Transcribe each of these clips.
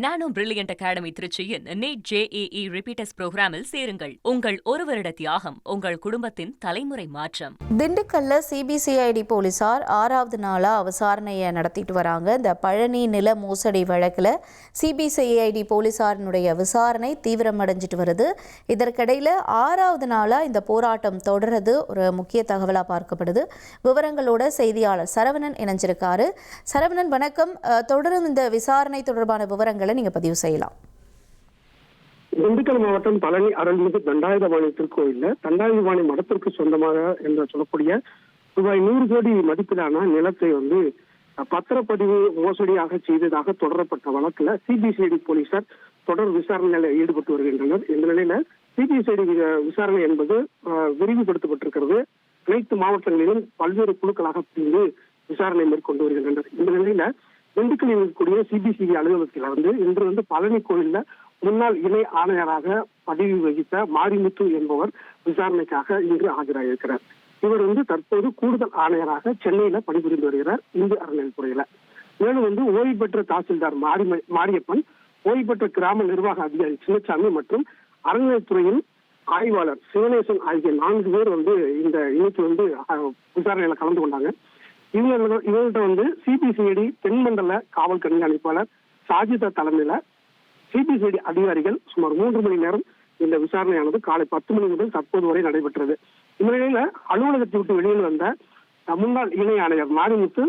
நானோ brilliant academy திருச்சியின் NEET JEE repeaters புரோகிராமில் சேருங்கள். உங்கள் ஒரு வருட தியாகம் உங்கள் குடும்பத்தின் தலைமுறை மாற்றம். திண்டுக்கல்ல CBCID போலீசார் 6வது நாளா விசாரணையை நடத்திட்டு வராங்க. இந்த பழனி நில மோசடி வழக்கில் CBCID போலீசாரினுடைய விசாரணை தீவிரமடைஞ்சிட்டு வருது. இதற்கிடையில் 6வது நாளா இந்த போராட்டம் தொடர்றது ஒரு முக்கிய தகவலாக பார்க்கப்படுது. விவரங்களோட செய்தியாளர் சரவணன் இணைஞ்சிருக்காரு. சரவணன் வணக்கம். தொடரும் இந்த விசாரணை தொடர்பான விவரங்கள் நீங்க பதிவு செய்யலாம். திண்டுக்கல் மாவட்டம் பழனி அருள்மிகு தண்டாயுதபாணி திருக்கோயில்ல தண்டாயுதபாணி மடத்திற்கு சொந்தமாக என்று சொல்லக்கூடிய ரூபாய் 100 கோடி மதிப்பிலான நிலத்தை பத்திரப்பதிவு மோசடியாக செய்ததாக தொடரப்பட்ட வழக்குல CBCID போலீசார் தொடர் விசாரணையில் ஈடுபட்டு வருகின்றனர். இந்த நிலையில CBCID விசாரணை என்பது விரிவுபடுத்தப்பட்டிருக்கிறது. அனைத்து மாவட்டங்களிலும் பல்வேறு குழுக்களாக பிரிந்து விசாரணை மேற்கொண்டு வருகின்றனர். இந்த நிலையில திண்டுக்கல்லில் இருக்கக்கூடிய CBCID அலுவலகத்தில் இன்று பழனி கோயில்ல முன்னாள் இணை ஆணையராக பதவி வகித்த மாரிமுத்து என்பவர் விசாரணைக்காக இன்று ஆஜராகியிருக்கிறார். இவர் தற்போது கூடுதல் ஆணையராக சென்னையில பணிபுரிந்து வருகிறார் இந்து அறநிலையத்துறையில. மேலும் ஓய்வு பெற்ற தாசில்தார் மாரியப்பன், ஓய்வு பெற்ற கிராம நிர்வாக அதிகாரி சின்னசாமி மற்றும் அறநிலையத்துறையின் ஆய்வாளர் சிவனேசன் ஆகிய 4 பேர் இந்த இன்னைக்கு விசாரணையில கலந்து கொண்டாங்க. இவங்கள்ட்ட CBCID தென்மண்டல காவல் கண்காணிப்பாளர் சாஜிதா தலைமையில CBCID அதிகாரிகள் சுமார் 3 மணி நேரம் இந்த விசாரணையானது காலை 10 மணி முதல் தற்போது வரை நடைபெற்றது. இந்த நிலையில அலுவலகத்தை விட்டு வெளியில் வந்த முன்னாள் இணை ஆணையர் மாரிமுத்து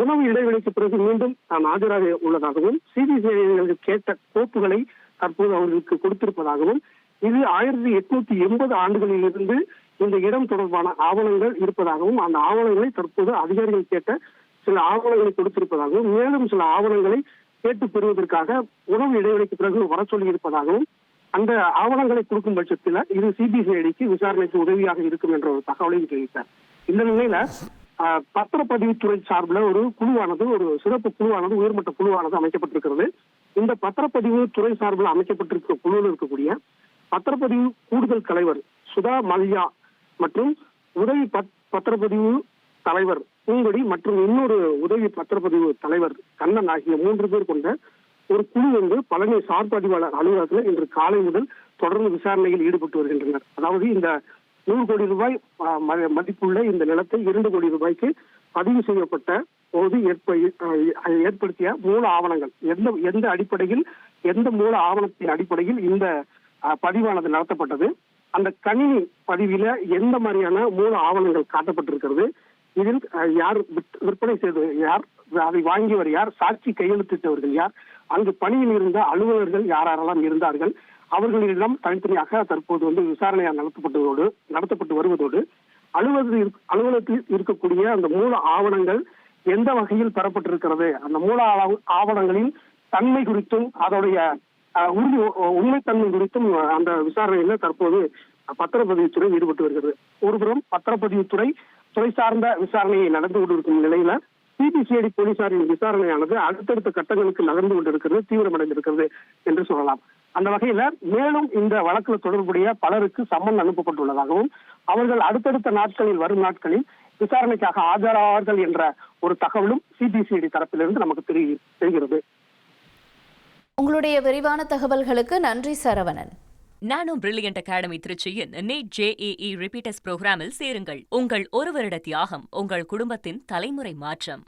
உணவு இடைவெளிக்கு பிறகு மீண்டும் தான் ஆஜராக உள்ளதாகவும் CBCID கேட்ட கோப்புகளை தற்போது அவர்களுக்கு கொடுத்திருப்பதாகவும் இது 1880 ஆண்டுகளில் இருந்து இந்த இடம் தொடர்பான ஆவணங்கள் இருப்பதாகவும் அந்த ஆவணங்களை தற்போது அதிகாரிகள் கேட்ட சில ஆவணங்களை கொடுத்திருப்பதாகவும் மேலும் சில ஆவணங்களை கேட்டு பெறுவதற்காக உணவு இடைவெளிக்கு பிறகு வர சொல்லி இருப்பதாகவும் அந்த ஆவணங்களை கொடுக்கும் பட்சத்தில் இது CBCIDக்கு விசாரணைக்கு உதவியாக இருக்கும் என்ற ஒரு தகவலையும் தெரிவித்தார். இந்த நிலையில பத்திரப்பதிவுத்துறை சார்பில் ஒரு குழுவானது, ஒரு சிறப்பு குழுவானது, உயர்மட்ட குழுவானது அமைக்கப்பட்டிருக்கிறது. இந்த பத்திரப்பதிவு துறை சார்பில் அமைக்கப்பட்டிருக்கிற குழுவில் இருக்கக்கூடிய பத்திரப்பதிவு கூடுதல் தலைவர் சுதா மல்யா மற்றும் உதவி பத்திரப்பதிவு தலைவர் பூங்கொடி மற்றும் இன்னொரு உதவி பத்திரப்பதிவு தலைவர் கண்ணன் ஆகிய 3 பேர் கொண்ட ஒரு குழு பழனி சார் பதிவாளர் அலுவலகத்தில் இன்று காலை முதல் தொடர்ந்து விசாரணையில் ஈடுபட்டு வருகின்றனர். அதாவது இந்த 100 கோடி ரூபாய் மதிப்புள்ள இந்த நிலத்தை 2 கோடி ரூபாய்க்கு பதிவு செய்யப்பட்ட போது ஏற்படுத்திய மூல ஆவணங்கள் எந்த அடிப்படையில், எந்த மூல ஆவணத்தின் அடிப்படையில் இந்த பதிவானது நடத்தப்பட்டது, அந்த கணினி பதிவில எந்த மாதிரியான மூல ஆவணங்கள் காட்டப்பட்டிருக்கிறது, இதில் யார் விற்பனை செய்தது யார், அதை வாங்கியவர் யார், சாட்சி கையெழுத்திட்டவர்கள் யார், அங்கு பணியில் இருந்த அலுவலர்கள் யாரெல்லாம் இருந்தார்கள், அவர்களிடம் தனித்தனியாக தற்போது விசாரணையாக நடத்தப்பட்டு வருவதோடு அலுவலகத்தில் இருக்கக்கூடிய அந்த மூல ஆவணங்கள் எந்த வகையில் பெறப்பட்டிருக்கிறது, அந்த மூல ஆவணங்களின் தன்மை குறித்தும் அதோடைய உண்மைத்தன்மை குறித்தும் அந்த விசாரணையில தற்போது பத்திரப்பதிவுத்துறை ஈடுபட்டு வருகிறது. ஒருபுறம் பத்திரப்பதிவுத்துறை துறை சார்ந்த விசாரணையை நடந்து கொண்டிருக்கும் நிலையில CBCID போலீசாரின் விசாரணையானது அடுத்தடுத்த கட்டங்களுக்கு நகர்ந்து கொண்டிருக்கிறது, தீவிரமடைந்திருக்கிறது என்று சொல்லலாம். அந்த வகையில மேலும் இந்த வழக்கில் தொடர்புடைய பலருக்கு சம்மன் அனுப்பப்பட்டுள்ளதாகவும் அவர்கள் அடுத்தடுத்த நாட்களில் வரும் நாட்களில் விசாரணைக்காக ஆஜராவார்கள் என்ற ஒரு தகவலும் CBCID தரப்பிலிருந்து நமக்கு தெரிகிறது. உங்களுடைய விரிவான தகவல்களுக்கு நன்றி சரவணன். நானோ பிரில்லியன்ட் அகாடமி திருச்சியின் நீட் JEE ரிப்பீட்டர்ஸ் புரோகிராமில் சேருங்கள். உங்கள் ஒரு வருட தியாகம் உங்கள் குடும்பத்தின் தலைமுறை மாற்றம்.